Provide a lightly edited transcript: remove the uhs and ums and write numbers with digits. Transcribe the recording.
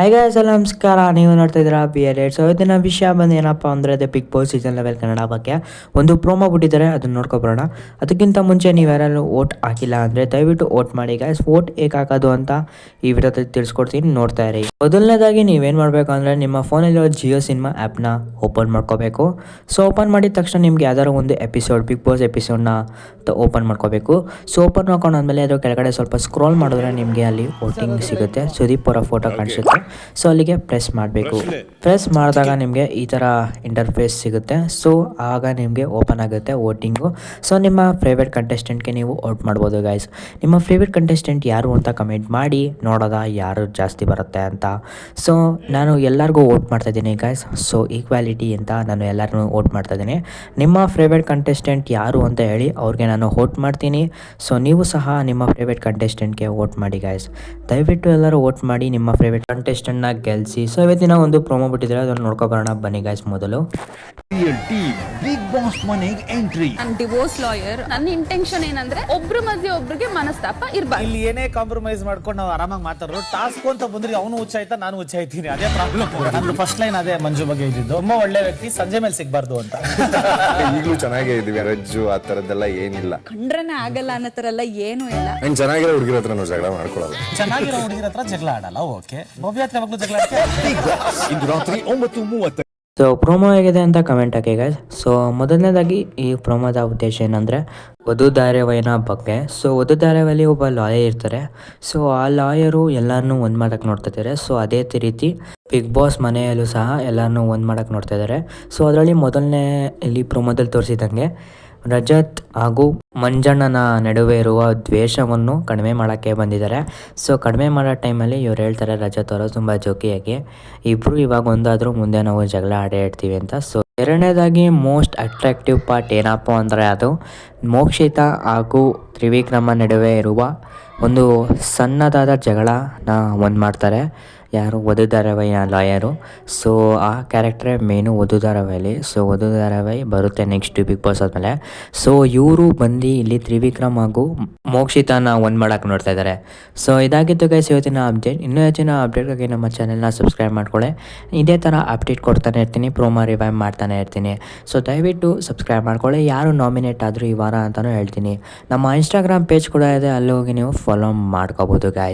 Hi guys ಎಲ್ಲ ನಮಸ್ಕಾರ. ನೀವು ನೋಡ್ತಾ ಇದ್ದೀರಾ BL8. ಸೊ ಇವತ್ತಿನ ವಿಷಯ ಬಂದು ಏನಪ್ಪ ಅಂದರೆ ಅದೇ ಬಿಗ್ ಬಾಸ್ ಸೀಸನ್ 11 ಕನ್ನಡ ಬಗ್ಗೆ ಒಂದು ಪ್ರೋಮೋ ಬಿಟ್ಟಿದ್ದಾರೆ, ಅದನ್ನು ನೋಡ್ಕೊಬರೋಣ. ಅದಕ್ಕಿಂತ ಮುಂಚೆ ನೀವು ಯಾರು ವೋಟ್ ಹಾಕಿಲ್ಲ ಅಂದರೆ ದಯವಿಟ್ಟು ವೋಟ್ ಮಾಡಿ ಗೈಸ್. ವೋಟ್ ಹೇಗೆ ಹಾಕೋದು ಅಂತ ಈ ವಿಡಿಯೋದಲ್ಲಿ ತಿಳಿಸ್ಕೊಡ್ತೀನಿ, ನೋಡ್ತಾ ಇರಿ. ಮೊದಲನೇದಾಗಿ ನೀವೇನು ಮಾಡಬೇಕು ಅಂದರೆ ನಿಮ್ಮ ಫೋನಲ್ಲಿರೋ ಜಿಯೋ ಸಿನಿಮಾ ಆ್ಯಪ್ನ ಓಪನ್ ಮಾಡ್ಕೋಬೇಕು. ಸೊ ಓಪನ್ ಮಾಡಿದ ತಕ್ಷಣ ನಿಮ್ಗೆ ಯಾವ್ದಾದ್ರು ಒಂದು ಎಪಿಸೋಡ್ ಬಿಗ್ ಬಾಸ್ ಎಪಿಸೋಡ್ನ ಓಪನ್ ಮಾಡ್ಕೋಬೇಕು. ಸೊ ಓಪನ್ ಮಾಡ್ಕೊಂಡಾದ್ಮೇಲೆ ಅದ್ರ ಕೆಳಗಡೆ ಸ್ವಲ್ಪ ಸ್ಕ್ರೋಲ್ ಮಾಡಿದ್ರೆ ನಿಮಗೆ ಅಲ್ಲಿ ವೋಟಿಂಗ್ ಸಿಗುತ್ತೆ. ಸುದೀಪ್ ಅವರ ಫೋಟೋ ಕಾಣಿಸುತ್ತೆ. ಸೊ ಅಲ್ಲಿಗೆ ಪ್ರೆಸ್ ಮಾಡಬೇಕು. ಪ್ರೆಸ್ ಮಾಡಿದಾಗ ನಿಮಗೆ ಈ ಥರ ಇಂಟರ್ಫೇಸ್ ಸಿಗುತ್ತೆ. ಸೊ ಆಗ ನಿಮಗೆ ಓಪನ್ ಆಗುತ್ತೆ ವೋಟಿಂಗು. ಸೊ ನಿಮ್ಮ ಫೇವ್ರೇಟ್ ಕಂಟೆಸ್ಟೆಂಟ್ಗೆ ನೀವು ವೋಟ್ ಮಾಡ್ಬೋದು ಗೈಸ್. ನಿಮ್ಮ ಫೇವ್ರೇಟ್ ಕಂಟೆಸ್ಟೆಂಟ್ ಯಾರು ಅಂತ ಕಮೆಂಟ್ ಮಾಡಿ ನೋಡೋದ ಯಾರು ಜಾಸ್ತಿ ಬರುತ್ತೆ ಅಂತ. ಸೊ ನಾನು ಎಲ್ಲರಿಗೂ ವೋಟ್ ಮಾಡ್ತಾಯಿದ್ದೀನಿ ಗೈಸ್. ಸೊ ಈಕ್ವಾಲಿಟಿ ಅಂತ ನಾನು ಎಲ್ಲರಿಗೂ ವೋಟ್ ಮಾಡ್ತಾಯಿದ್ದೀನಿ. ನಿಮ್ಮ ಫೇವ್ರೇಟ್ ಕಂಟೆಸ್ಟೆಂಟ್ ಯಾರು ಅಂತ ಹೇಳಿ ಅವ್ರಿಗೆ ನಾನು ವೋಟ್ ಮಾಡ್ತೀನಿ. ಸೊ ನೀವು ಸಹ ನಿಮ್ಮ ಫೇವ್ರೇಟ್ ಕಂಟೆಸ್ಟೆಂಟ್ಗೆ ವೋಟ್ ಮಾಡಿ ಗೈಸ್. ದಯವಿಟ್ಟು ಎಲ್ಲರೂ ವೋಟ್ ಮಾಡಿ ನಿಮ್ಮ ಫೇವ್ರೇಟ್ ಕಂಟೆಸ್ಟೆಂಟ್ನ ಗೆಲ್ಲಿಸಿ. ಸೊ ಇವತ್ತಿನ ಒಂದು ಪ್ರೋಮೋ ಬಿಟ್ಟಿದ್ದಾರೆ, ಅದನ್ನು ನೋಡ್ಕೊಬರೋಣ ಬನ್ನಿ ಗೈಸ್. ಮೊದಲು ಬಿಗ್ ಬಾಸ್ ಮನೆಗೆ ಎಂಟ್ರಿ. ನಾನು ಡಿವೋರ್ಸ್ ಲಾಯರ್. ನನ್ನ ಇಂಟೆನ್ಷನ್ ಏನಂದ್ರೆ ಒಬ್ರ ಮಧ್ಯೆ ಒಬ್ರಿಗೆ ಮನಸ್ತಾಪ ಇರಬಾರ್ದು. ಇಲ್ಲಿ ಏನೇ ಕಾಂಪ್ರಮೈಸ್ ಮಾಡ್ಕೊಂಡು ನಾವು ಆರಾಮಾಗಿ ಮಾತಾಡೋರು. ಟಾಸ್ಕ್ ಅಂತ ಬಂದ್ರೆ ಅವನು ಹುಚ್ಚಾಯ್ತಾ ನಾನು ಹುಚ್ಚಾಯ್ತೀನಿ, ಅದೇ ಪ್ರಾಬ್ಲಮ್. ನಂದು ಫಸ್ಟ್ ಲೈನ್ ಅದೇ ಮಂಜು ಬಗ್ಗೆ ಇದ್ದಿದ್ದು. ತುಂಬಾ ಒಳ್ಳೆ ವ್ಯಕ್ತಿ, ಸಂಜೆ ಮೇಲೆ ಸಿಗ್ಬಾರ್ದು ಅಂತ. ಈಗಲೂ ಚೆನ್ನಾಗೇ ಇದೀವಿ, ರಜ್ಜು ಆ ತರದ್ದೆಲ್ಲ ಏನಿಲ್ಲ, ಕಂಡ್ರನೆ ಆಗಲ್ಲ ಅನ್ನೋ ತರ ಎಲ್ಲ ಏನೂ ಇಲ್ಲ. ನಾನು ಚೆನ್ನಾಗಿರೋ ಹುಡುಗಿರ ಹತ್ರ ನಾವು ಜಗಳ ಮಾಡ್ಕೊಳ್ಳಲ್ಲ. ಚೆನ್ನಾಗಿರೋ ಹುಡುಗಿರ ಹತ್ರ ಜಗಳ ಆಡಲ್ಲ. ಓಕೆ, ಭವ್ಯ ಹತ್ರ ಯಾವಾಗ್ಲೂ ಜಗಳ ಆಡ್ತೀಯ? ಇಂದು ರಾತ್ರಿ 9:30. ಸೊ ಪ್ರೋಮೋ ಹೇಗಿದೆ ಅಂತ ಕಮೆಂಟ್ ಹಾಕಿ ಗೈಸ್. ಸೊ ಮೊದಲನೇದಾಗಿ ಈ ಪ್ರೋಮೋದ ಉದ್ದೇಶ ಏನಂದರೆ ವಧು ಧಾರಾವಾಹಿನ ಬಗ್ಗೆ. ಸೊ ವಧು ಧಾರಾವಾಹಿಯಲ್ಲಿ ಒಬ್ಬ ಲಾಯರ್ ಇರ್ತಾರೆ. ಸೊ ಆ ಲಾಯರು ಎಲ್ಲರನ್ನೂ ಒಂದು ಮಾಡೋಕ್ಕೆ ನೋಡ್ತಾ ಇದ್ದಾರೆ. ಸೊ ಅದೇ ರೀತಿ ಬಿಗ್ ಬಾಸ್ ಮನೆಯಲ್ಲೂ ಸಹ ಎಲ್ಲರನ್ನೂ ಒಂದು ಮಾಡೋಕ್ಕೆ ನೋಡ್ತಾ ಇದ್ದಾರೆ. ಸೊ ಅದರಲ್ಲಿ ಮೊದಲನೇ ಇಲ್ಲಿ ಪ್ರೋಮೋದಲ್ಲಿ ತೋರಿಸಿದಂಗೆ ರಜತ್ ಹಾಗೂ ಮಂಜಣ್ಣನ ನಡುವೆ ಇರುವ ದ್ವೇಷವನ್ನು ಕಡಿಮೆ ಮಾಡೋಕ್ಕೆ ಬಂದಿದ್ದಾರೆ. ಸೊ ಕಡಿಮೆ ಮಾಡೋ ಟೈಮಲ್ಲಿ ಇವ್ರು ಹೇಳ್ತಾರೆ, ರಜತ್ ಅವರು ತುಂಬ ಜೋಕಿಯಾಗಿ, ಇಬ್ಬರು ಇವಾಗ ಒಂದಾದರೂ ಮುಂದೆ ನಾವು ಜಗಳ ಆಡೇ ಇಡ್ತೀವಿ ಅಂತ. ಸೊ ಎರಡನೇದಾಗಿ ಮೋಸ್ಟ್ ಅಟ್ರಾಕ್ಟಿವ್ ಪಾರ್ಟ್ ಏನಪ್ಪ ಅಂದರೆ ಅದು ಮೋಕ್ಷಿತಾ ಹಾಗೂ ತ್ರಿವಿಕ್ರಮ ನಡುವೆ ಇರುವ ಒಂದು ಸಣ್ಣದಾದ ಜಗಳನ ಒಂದು ಮಾಡ್ತಾರೆ. ಯಾರು ವಧು ಧಾರಾವಾಹಿಯ ಲಾಯರು. ಸೊ ಆ ಕ್ಯಾರೆಕ್ಟ್ರೇ ಮೇನು ವಧು ಧಾರಾವಾಹಿಯಲ್ಲಿ. ಸೊ ವಧು ಧಾರಾವಾಹಿ ಬರುತ್ತೆ ನೆಕ್ಸ್ಟ್ ಬಿಗ್ ಬಾಸ್ ಆದಮೇಲೆ. ಸೊ ಇವರು ಬಂದು ಇಲ್ಲಿ ತ್ರಿವಿಕ್ರಮ್ ಹಾಗೂ ಮೋಕ್ಷಿತಾನ ಒಂದು ಮಾಡೋಕ್ಕೆ ನೋಡ್ತಾ ಇದ್ದಾರೆ. ಸೊ ಇದಾಗಿತ್ತು ಗೈಸ್ ಇವತ್ತಿನ ಅಪ್ಡೇಟ್. ಇನ್ನೂ ಹೆಚ್ಚಿನ ಅಪ್ಡೇಟ್ಗಾಗಿ ನಮ್ಮ ಚಾನೆಲ್ನ ಸಬ್ಸ್ಕ್ರೈಬ್ ಮಾಡ್ಕೊಳ್ಳಿ. ಇದೇ ಥರ ಅಪ್ಡೇಟ್ ಕೊಡ್ತಾನೆ ಇರ್ತೀನಿ, ಪ್ರೋಮೋ ರಿವೈವ್ ಮಾಡ್ತಾನೆ ಇರ್ತೀನಿ. ಸೊ ದಯವಿಟ್ಟು ಸಬ್ಸ್ಕ್ರೈಬ್ ಮಾಡ್ಕೊಳ್ಳಿ. ಯಾರು ನಾಮಿನೇಟ್ ಆದರೂ ಈ ವಾರ ಅಂತಲೂ ಹೇಳ್ತೀನಿ. ನಮ್ಮ ಇನ್ಸ್ಟಾಗ್ರಾಮ್ ಪೇಜ್ ಕೂಡ ಇದೆ, ಅಲ್ಲಿ ಹೋಗಿ ನೀವು ಫಾಲೋ ಮಾಡ್ಕೋಬೋದು ಗಾಯ್ಸ್.